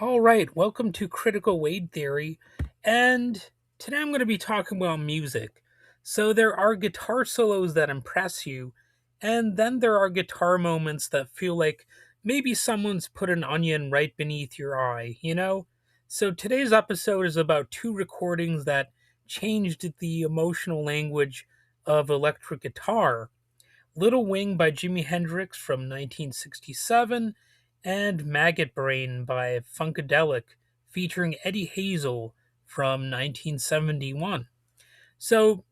All right, welcome to Critical Weight Theory. And today I'm going to be talking about music. So, there are guitar solos that impress you, and then there are guitar moments that feel like maybe someone's put an onion right beneath your eye? So, today's episode is about two recordings that changed the emotional language of electric guitar. Little Wing by Jimi Hendrix from 1967, and Maggot Brain by Funkadelic featuring Eddie Hazel from 1971. So,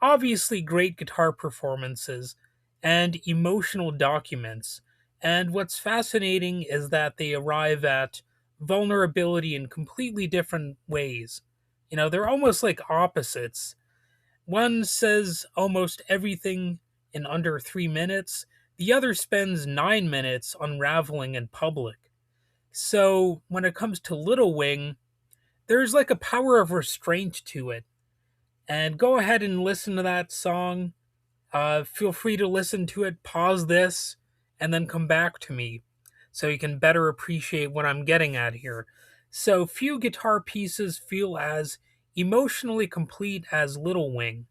obviously, great guitar performances and emotional documents. And what's fascinating is that they arrive at vulnerability in completely different ways. They're almost like opposites. One says almost everything in under 3 minutes. The other spends 9 minutes unraveling in public. So when it comes to Little Wing, there's like a power of restraint to it. And go ahead and listen to that song. Feel free to listen to it, pause this, and then come back to me so you can better appreciate what I'm getting at here. So few guitar pieces feel as emotionally complete as Little Wing.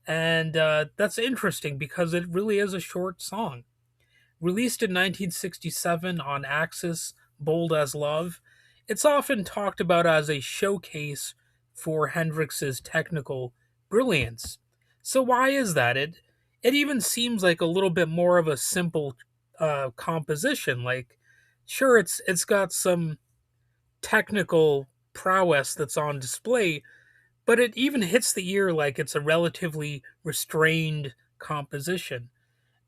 And that's interesting because it really is a short song. Released in 1967 on Axis, Bold as Love, it's often talked about as a showcase for Hendrix's technical brilliance. So why is that? It even seems like a little bit more of a simple composition. Like, sure, it's got some technical prowess that's on display, but it even hits the ear like it's a relatively restrained composition.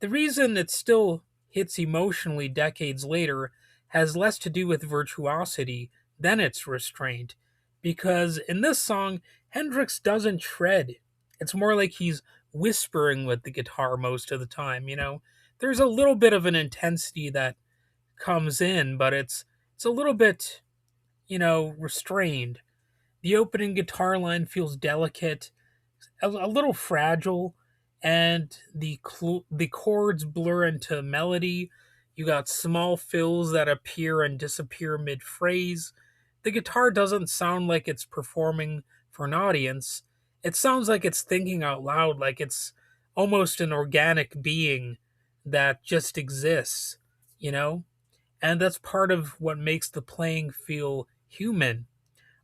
The reason it still hits emotionally decades later has less to do with virtuosity than its restraint, because in this song, Hendrix doesn't tread. It's more like he's whispering with the guitar most of the time. There's a little bit of an intensity that comes in, but it's a little bit restrained. The opening guitar line feels delicate, a little fragile, and the chords blur into melody. You got small fills that appear and disappear mid phrase. The guitar doesn't sound like it's performing for an audience. It sounds like it's thinking out loud, like it's almost an organic being that just exists? And that's part of what makes the playing feel human.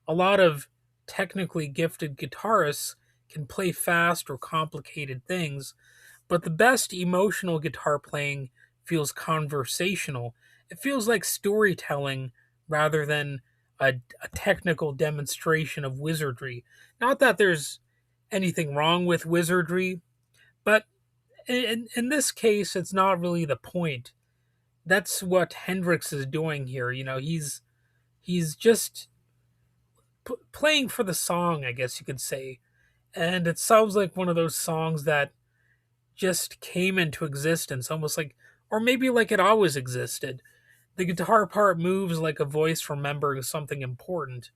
A lot of technically gifted guitarists can play fast or complicated things, but the best emotional guitar playing feels conversational. It feels like storytelling rather than a technical demonstration of wizardry. Not that there's anything wrong with wizardry, but in this case, it's not really the point. That's what Hendrix is doing here. He's just playing for the song, I guess you could say. And it sounds like one of those songs that just came into existence, almost like, or maybe like it always existed. The guitar part moves like a voice remembering something important.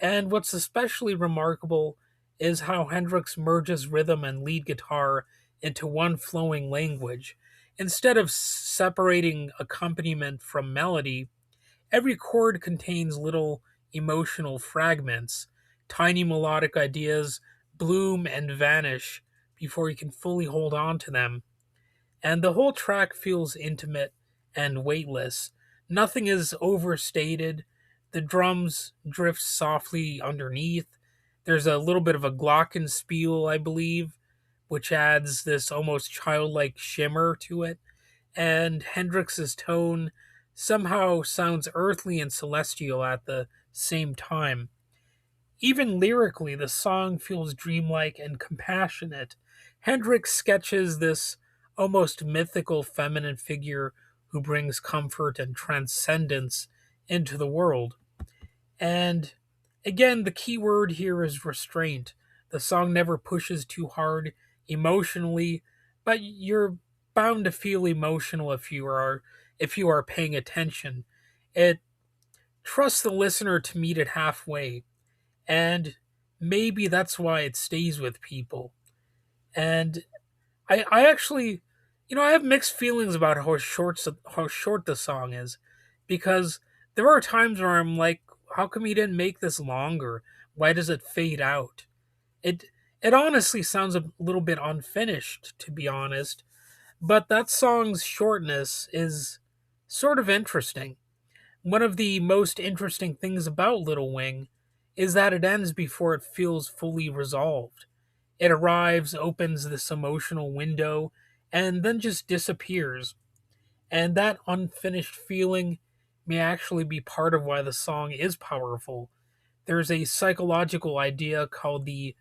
And what's especially remarkable is how Hendrix merges rhythm and lead guitar into one flowing language. Instead of separating accompaniment from melody, every chord contains little emotional fragments. Tiny melodic ideas bloom and vanish before you can fully hold on to them. And the whole track feels intimate and weightless. Nothing is overstated. The drums drift softly underneath. There's a little bit of a glockenspiel, I believe, which adds this almost childlike shimmer to it. And Hendrix's tone somehow sounds earthly and celestial at the same time. Even lyrically, the song feels dreamlike and compassionate. Hendrix sketches this almost mythical feminine figure who brings comfort and transcendence into the world. And again, the key word here is restraint. The song never pushes too hard emotionally, but you're bound to feel emotional if you are paying attention. It trusts the listener to meet it halfway, and maybe that's why it stays with people. And I actually, I have mixed feelings about how short the song is, because There are times where I'm like, how come he didn't make this longer? Why does it fade out? It it honestly sounds a little bit unfinished, to be honest, but that song's shortness is sort of interesting. One of the most interesting things about Little Wing is that it ends before it feels fully resolved. It arrives, opens this emotional window, and then just disappears. And that unfinished feeling may actually be part of why the song is powerful. There's a psychological idea called the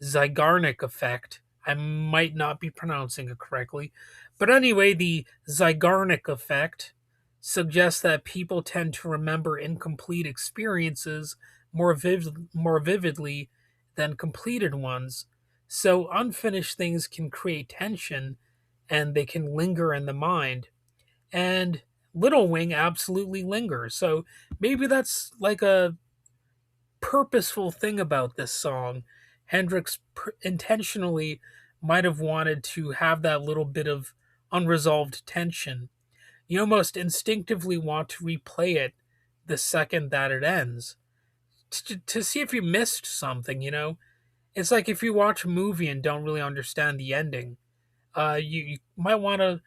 Zygarnik effect. I might not be pronouncing it correctly. But anyway, the Zygarnik effect suggests that people tend to remember incomplete experiences more vividly than completed ones. So unfinished things can create tension and they can linger in the mind. And Little Wing absolutely lingers. So maybe that's like a purposeful thing about this song. Hendrix intentionally might have wanted to have that little bit of unresolved tension. You almost instinctively want to replay it the second that it ends to see if you missed something, you know? It's like if you watch a movie and don't really understand the ending, you might want to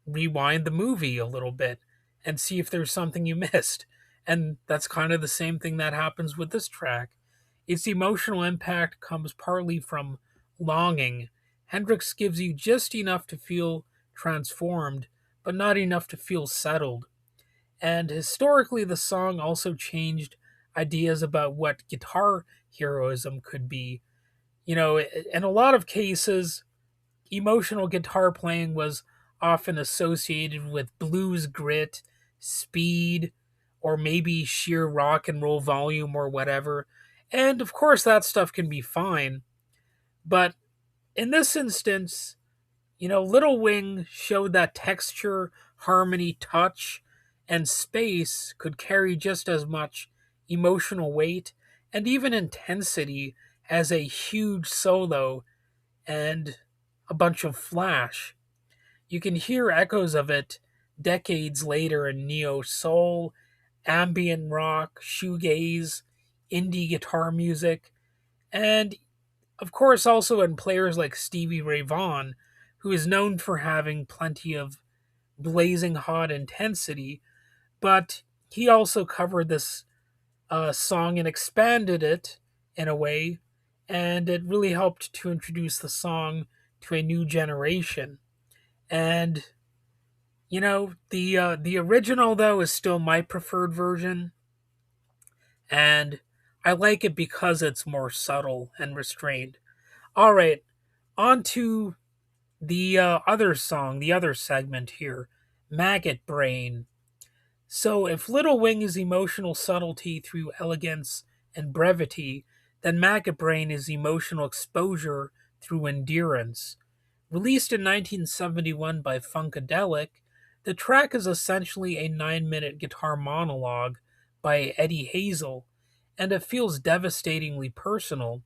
rewind the movie a little bit and see if there's something you missed. And that's kind of the same thing that happens with this track. Its emotional impact comes partly from longing. Hendrix gives you just enough to feel transformed, but not enough to feel settled. And historically, the song also changed ideas about what guitar heroism could be. You know, in a lot of cases, emotional guitar playing was often associated with blues grit, speed, or maybe sheer rock and roll volume or whatever. And of course, that stuff can be fine. But in this instance, you know, Little Wing showed that texture, harmony, touch, and space could carry just as much emotional weight and even intensity as a huge solo and a bunch of flash. You can hear echoes of it decades later in neo soul, ambient rock, shoegaze, indie guitar music, and of course also in players like Stevie Ray Vaughan, who is known for having plenty of blazing hot intensity, but he also covered this song and expanded it in a way, and it really helped to introduce the song to a new generation. And you know, the original though is still my preferred version, and I like it because it's more subtle and restrained. All right, on to the other song, the other segment here, Maggot Brain. So, if Little Wing is emotional subtlety through elegance and brevity, then Maggot Brain is emotional exposure through endurance. Released in 1971 by Funkadelic, the track is essentially a 9-minute guitar monologue by Eddie Hazel, and it feels devastatingly personal.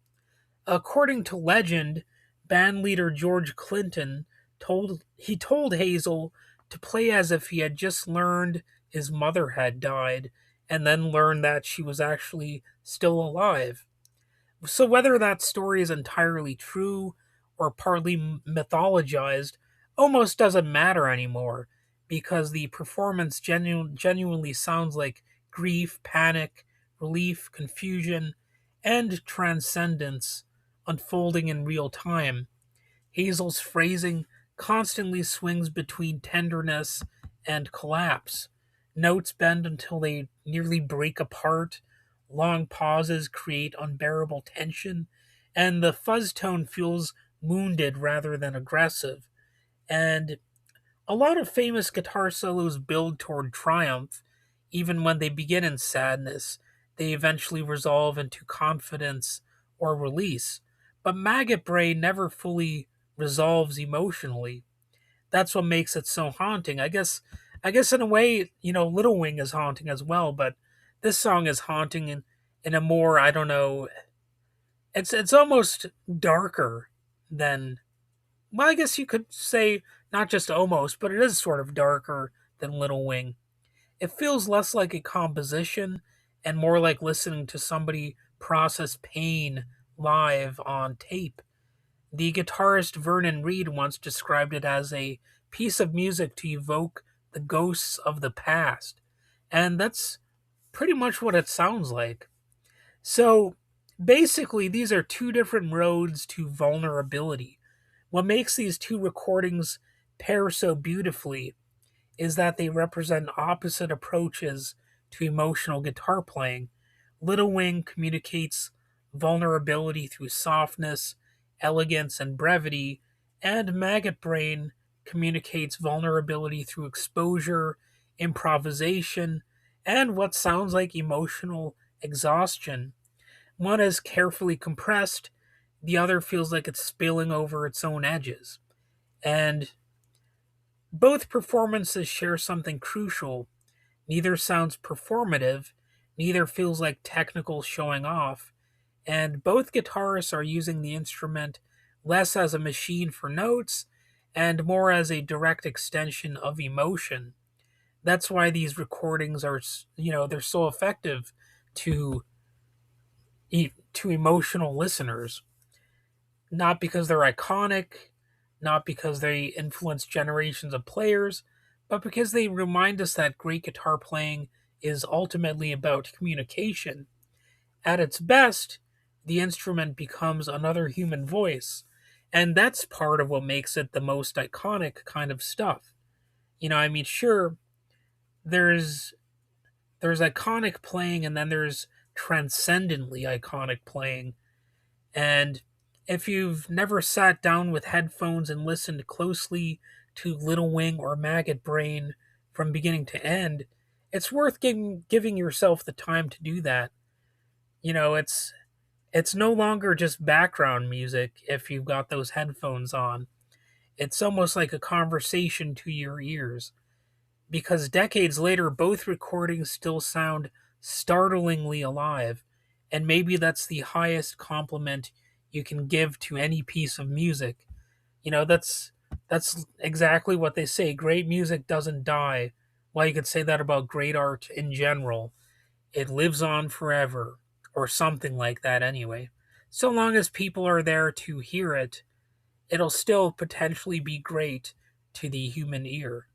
According to legend, bandleader George Clinton told Hazel to play as if he had just learned his mother had died, and then learned that she was actually still alive. So whether that story is entirely true or partly mythologized almost doesn't matter anymore, because the performance genuinely sounds like grief, panic, relief, confusion, and transcendence unfolding in real time. Hazel's phrasing constantly swings between tenderness and collapse. Notes bend until they nearly break apart. Long pauses create unbearable tension, and the fuzz tone feels wounded rather than aggressive. And a lot of famous guitar solos build toward triumph, even when they begin in sadness. They eventually resolve into confidence or release. But Maggot Brain never fully resolves emotionally. That's what makes it so haunting. I guess in a way, you know, Little Wing is haunting as well, but this song is haunting in a more, I don't know, it's almost darker than, well, I guess you could say not just almost, but it is sort of darker than Little Wing. It feels less like a composition and more like listening to somebody process pain live on tape. The guitarist Vernon Reid once described it as a piece of music to evoke the ghosts of the past. And that's pretty much what it sounds like. So basically, these are two different roads to vulnerability. What makes these two recordings pair so beautifully is that they represent opposite approaches to emotional guitar playing. Little Wing communicates vulnerability through softness, elegance, and brevity, and Maggot Brain communicates vulnerability through exposure, improvisation, and what sounds like emotional exhaustion. One is carefully compressed, the other feels like it's spilling over its own edges. And both performances share something crucial. Neither sounds performative, neither feels like technical showing off, and both guitarists are using the instrument less as a machine for notes and more as a direct extension of emotion. That's why these recordings are, they're so effective to to emotional listeners, not because they're iconic, not because they influence generations of players, but because they remind us that great guitar playing is ultimately about communication. At its best, the instrument becomes another human voice, and that's part of what makes it the most iconic kind of stuff. I mean, sure, there's there's iconic playing and then there's transcendently iconic playing. And if you've never sat down with headphones and listened closely to Little Wing or Maggot Brain from beginning to end, it's worth giving yourself the time to do that. It's no longer just background music if you've got those headphones on. It's almost like a conversation to your ears. Because decades later, both recordings still sound startlingly alive, and maybe that's the highest compliment you can give to any piece of music. That's exactly what they say. Great music doesn't die. Well, you could say that about great art in general. It lives on forever, or something like that anyway. So long as people are there to hear it, it'll still potentially be great to the human ear.